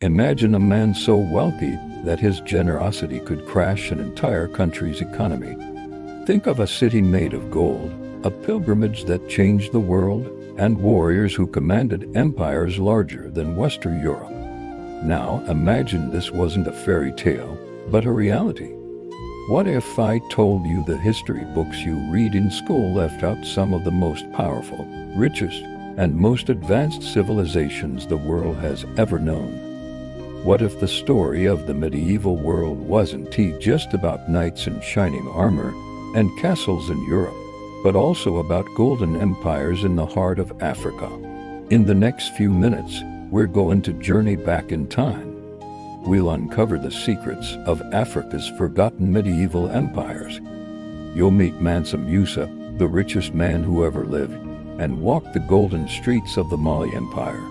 Imagine a man so wealthy that his generosity could crash an entire country's economy. Think of a city made of gold, a pilgrimage that changed the world, and warriors who commanded empires larger than Western Europe. Now imagine this wasn't a fairy tale, but a reality. What if I told you the history books you read in school left out some of the most powerful, richest, and most advanced civilizations the world has ever known? What if the story of the medieval world wasn't just about knights in shining armor and castles in Europe, but also about golden empires in the heart of Africa? In the next few minutes, we're going to journey back in time. We'll uncover the secrets of Africa's forgotten medieval empires. You'll meet Mansa Musa, the richest man who ever lived, and walk the golden streets of the Mali Empire.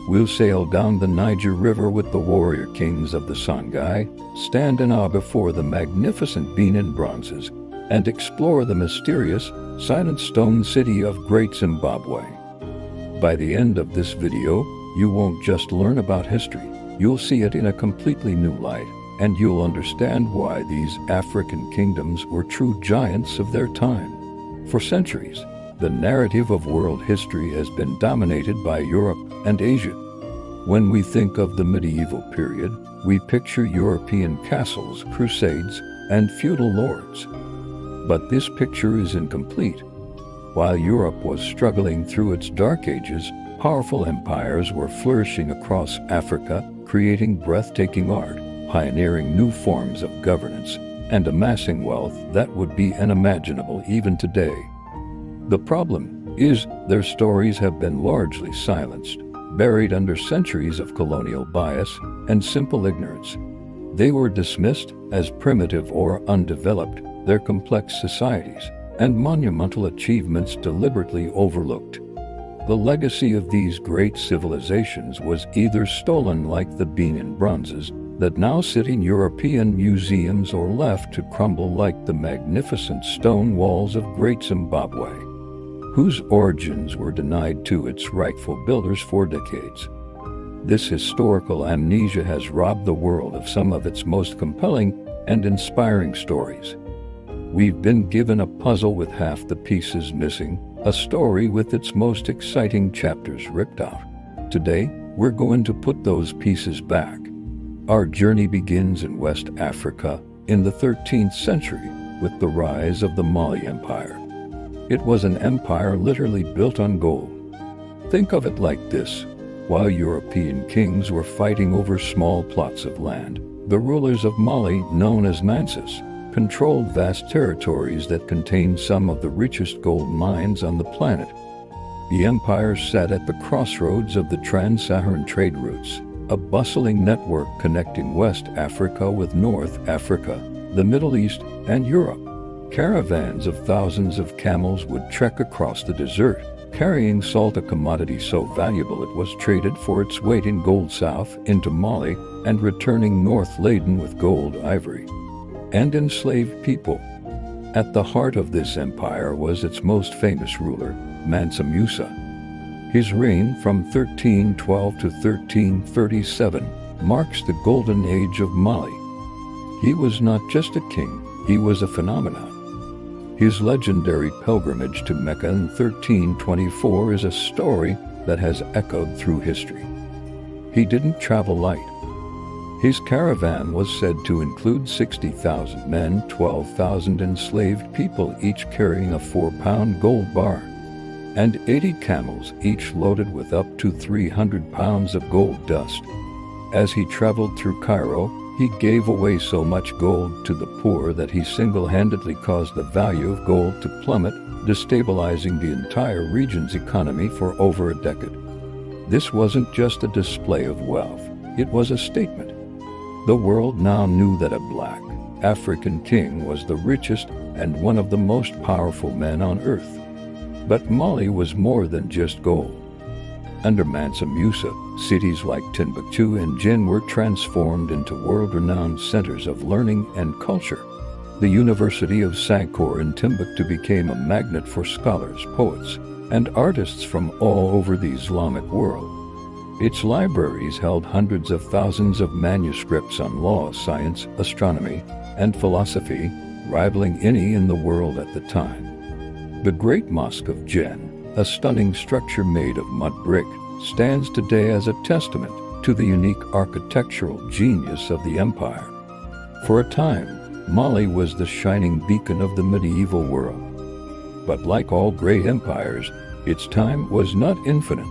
We'll sail down the Niger River with the warrior kings of the Songhai, stand in awe before the magnificent Benin bronzes, and explore the mysterious, silent stone city of Great Zimbabwe. By the end of this video, you won't just learn about history, you'll see it in a completely new light, and you'll understand why these African kingdoms were true giants of their time. For centuries, the narrative of world history has been dominated by Europe and Asia. When we think of the medieval period, we picture European castles, crusades, and feudal lords. But this picture is incomplete. While Europe was struggling through its dark ages, powerful empires were flourishing across Africa, creating breathtaking art, pioneering new forms of governance, and amassing wealth that would be unimaginable even today. The problem is their stories have been largely silenced, buried under centuries of colonial bias and simple ignorance. They were dismissed as primitive or undeveloped, their complex societies and monumental achievements deliberately overlooked. The legacy of these great civilizations was either stolen like the Benin bronzes that now sit in European museums or left to crumble like the magnificent stone walls of Great Zimbabwe, whose origins were denied to its rightful builders for decades. This historical amnesia has robbed the world of some of its most compelling and inspiring stories. We've been given a puzzle with half the pieces missing, a story with its most exciting chapters ripped out. Today, we're going to put those pieces back. Our journey begins in West Africa in the 13th century with the rise of the Mali Empire. It was an empire literally built on gold. Think of it like this. While European kings were fighting over small plots of land, the rulers of Mali, known as Mansas, controlled vast territories that contained some of the richest gold mines on the planet. The empire sat at the crossroads of the trans-Saharan trade routes, a bustling network connecting West Africa with North Africa, the Middle East, and Europe. Caravans of thousands of camels would trek across the desert, carrying salt, a commodity so valuable it was traded for its weight in gold south into Mali and returning north laden with gold, ivory, and enslaved people. At the heart of this empire was its most famous ruler, Mansa Musa. His reign from 1312 to 1337 marks the golden age of Mali. He was not just a king, he was a phenomenon. His legendary pilgrimage to Mecca in 1324 is a story that has echoed through history. He didn't travel light. His caravan was said to include 60,000 men, 12,000 enslaved people, each carrying a 4-pound gold bar, and 80 camels, each loaded with up to 300 pounds of gold dust. As he traveled through Cairo, he gave away so much gold to the poor that he single-handedly caused the value of gold to plummet, destabilizing the entire region's economy for over a decade. This wasn't just a display of wealth, it was a statement. The world now knew that a black African king was the richest and one of the most powerful men on earth. But Mali was more than just gold. Under Mansa Musa, cities like Timbuktu and Jin were transformed into world-renowned centers of learning and culture. The University of Sankore in Timbuktu became a magnet for scholars, poets, and artists from all over the Islamic world. Its libraries held hundreds of thousands of manuscripts on law, science, astronomy, and philosophy, rivaling any in the world at the time. The Great Mosque of Jen, a stunning structure made of mud brick, stands today as a testament to the unique architectural genius of the empire. For a time, Mali was the shining beacon of the medieval world. But like all great empires, its time was not infinite.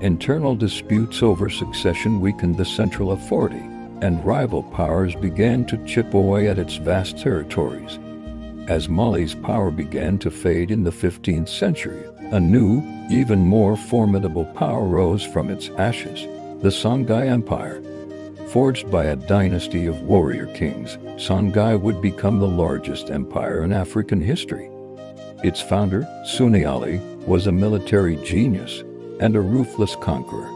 Internal disputes over succession weakened the central authority, and rival powers began to chip away at its vast territories. As Mali's power began to fade in the 15th century, a new, even more formidable power rose from its ashes, the Songhai Empire. Forged by a dynasty of warrior kings, Songhai would become the largest empire in African history. Its founder, Songhai, was a military genius and a ruthless conqueror.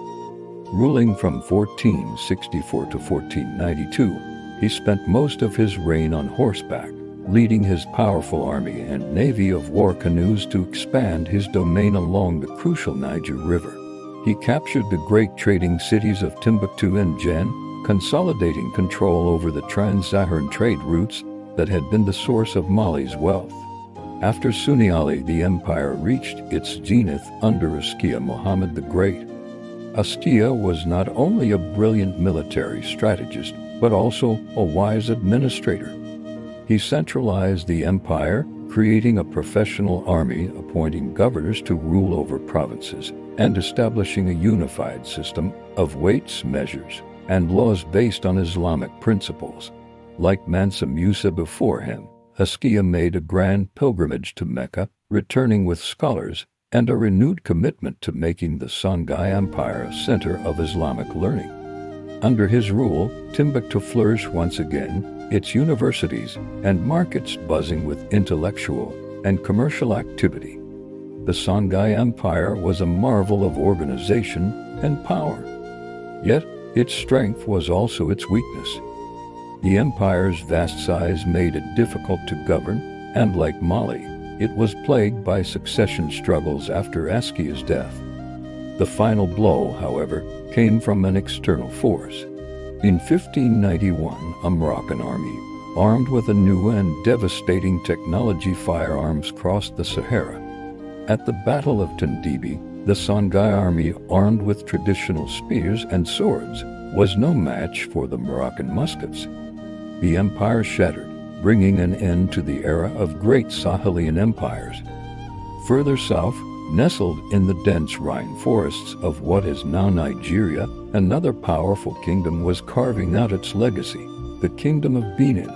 Ruling from 1464 to 1492, he spent most of his reign on horseback, leading his powerful army and navy of war canoes to expand his domain along the crucial Niger River. He captured the great trading cities of Timbuktu and Jen, consolidating control over the trans-Saharan trade routes that had been the source of Mali's wealth. After Songhai, the empire reached its zenith under Askia Muhammad the Great. Askia was not only a brilliant military strategist, but also a wise administrator. He centralized the empire, creating a professional army, appointing governors to rule over provinces, and establishing a unified system of weights, measures, and laws based on Islamic principles. Like Mansa Musa before him, Askia made a grand pilgrimage to Mecca, returning with scholars and a renewed commitment to making the Songhai Empire a center of Islamic learning. Under his rule, Timbuktu flourished once again, its universities and markets buzzing with intellectual and commercial activity. The Songhai Empire was a marvel of organization and power. Yet, its strength was also its weakness. The empire's vast size made it difficult to govern, and like Mali, it was plagued by succession struggles after Askia's death. The final blow, however, came from an external force. In 1591, a Moroccan army, armed with a new and devastating technology firearms, crossed the Sahara. At the Battle of Tindibi, the Songhai army, armed with traditional spears and swords, was no match for the Moroccan muskets. The empire shattered, bringing an end to the era of great Sahelian empires. Further south, nestled in the dense Rhine forests of what is now Nigeria, another powerful kingdom was carving out its legacy, the Kingdom of Benin.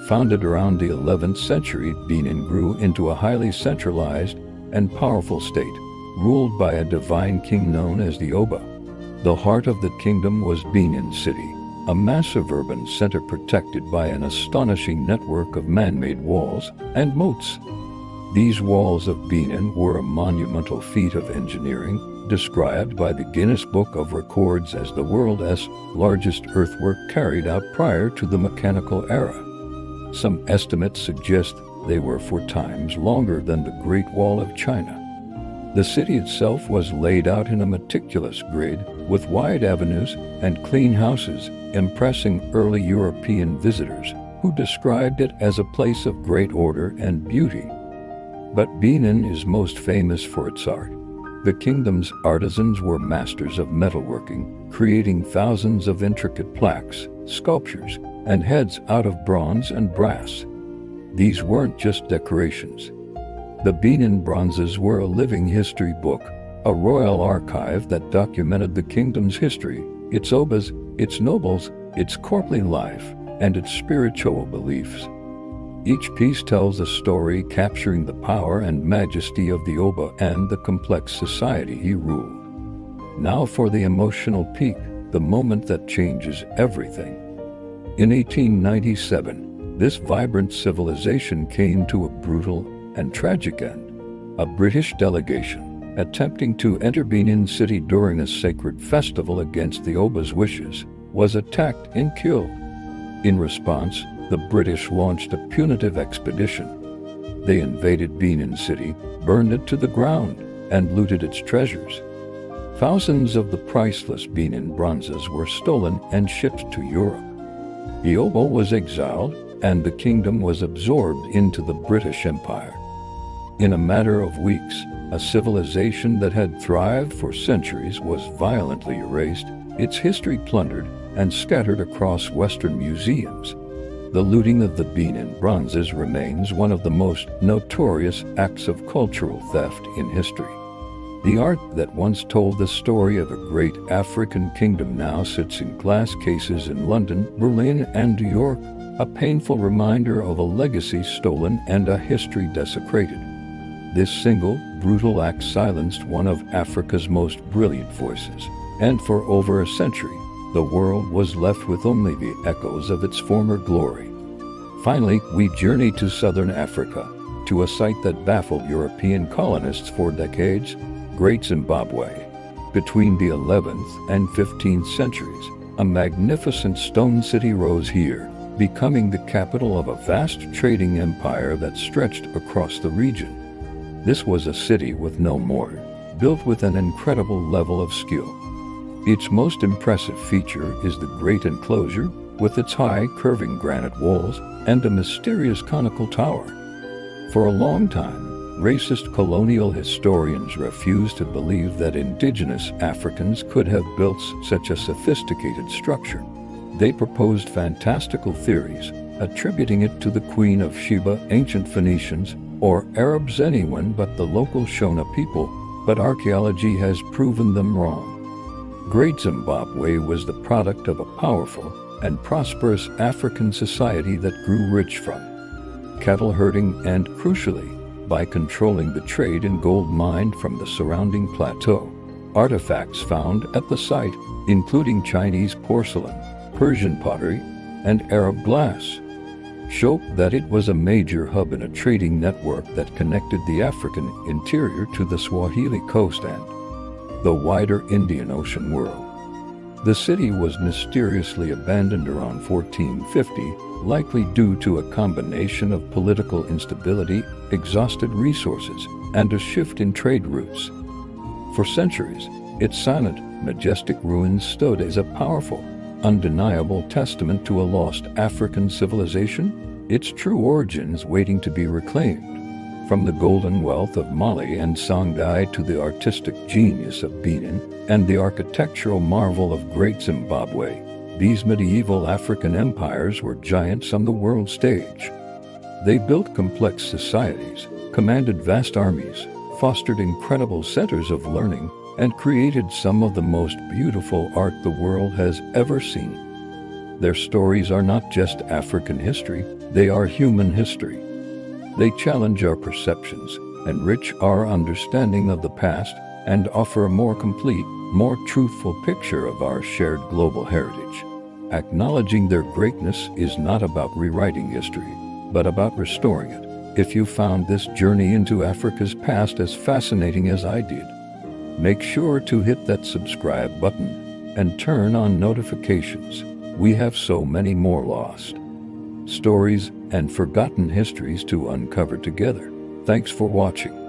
Founded around the 11th century, Benin grew into a highly centralized and powerful state, ruled by a divine king known as the Oba. The heart of the kingdom was Benin City, a massive urban center protected by an astonishing network of man-made walls and moats. These walls of Benin were a monumental feat of engineering, described by the Guinness Book of Records as the world's largest earthwork carried out prior to the mechanical era. Some estimates suggest they were 4 times longer than the Great Wall of China. The city itself was laid out in a meticulous grid, with wide avenues and clean houses, impressing early European visitors, who described it as a place of great order and beauty. But Benin is most famous for its art. The kingdom's artisans were masters of metalworking, creating thousands of intricate plaques, sculptures, and heads out of bronze and brass. These weren't just decorations. The Benin bronzes were a living history book, a royal archive that documented the kingdom's history, its obas, its nobles, its courtly life, and its spiritual beliefs. Each piece tells a story capturing the power and majesty of the Oba and the complex society he ruled. Now for the emotional peak, the moment that changes everything. In 1897, this vibrant civilization came to a brutal and tragic end. A British delegation, attempting to enter Benin City during a sacred festival against the Oba's wishes, was attacked and killed. In response, the British launched a punitive expedition. They invaded Benin City, burned it to the ground, and looted its treasures. Thousands of the priceless Benin bronzes were stolen and shipped to Europe. Iobo was exiled, and the kingdom was absorbed into the British Empire. In a matter of weeks, a civilization that had thrived for centuries was violently erased, its history plundered and scattered across Western museums. The looting of the Benin bronzes remains one of the most notorious acts of cultural theft in history. The art that once told the story of a great African kingdom now sits in glass cases in London, Berlin, and New York, a painful reminder of a legacy stolen and a history desecrated. This single, brutal act silenced one of Africa's most brilliant voices, and for over a century, the world was left with only the echoes of its former glory. Finally, we journey to southern Africa, to a site that baffled European colonists for decades, Great Zimbabwe. Between the 11th and 15th centuries, a magnificent stone city rose here, becoming the capital of a vast trading empire that stretched across the region. This was a city with no mortar, built with an incredible level of skill. Its most impressive feature is the great enclosure, with its high, curving granite walls and a mysterious conical tower. For a long time, racist colonial historians refused to believe that indigenous Africans could have built such a sophisticated structure. They proposed fantastical theories, attributing it to the Queen of Sheba, ancient Phoenicians, or Arabs, anyone but the local Shona people, but archaeology has proven them wrong. Great Zimbabwe was the product of a powerful and prosperous African society that grew rich from cattle herding and, crucially, by controlling the trade in gold mined from the surrounding plateau. Artifacts found at the site, including Chinese porcelain, Persian pottery, and Arab glass, show that it was a major hub in a trading network that connected the African interior to the Swahili coast and the wider Indian Ocean world. The city was mysteriously abandoned around 1450, likely due to a combination of political instability, exhausted resources, and a shift in trade routes. For centuries, its silent, majestic ruins stood as a powerful, undeniable testament to a lost African civilization, its true origins waiting to be reclaimed. From the golden wealth of Mali and Songhai to the artistic genius of Benin and the architectural marvel of Great Zimbabwe, these medieval African empires were giants on the world stage. They built complex societies, commanded vast armies, fostered incredible centers of learning, and created some of the most beautiful art the world has ever seen. Their stories are not just African history, they are human history. They challenge our perceptions, enrich our understanding of the past, and offer a more complete, more truthful picture of our shared global heritage. Acknowledging their greatness is not about rewriting history, but about restoring it. If you found this journey into Africa's past as fascinating as I did, make sure to hit that subscribe button and turn on notifications. We have so many more lost stories and forgotten histories to uncover together. Thanks for watching.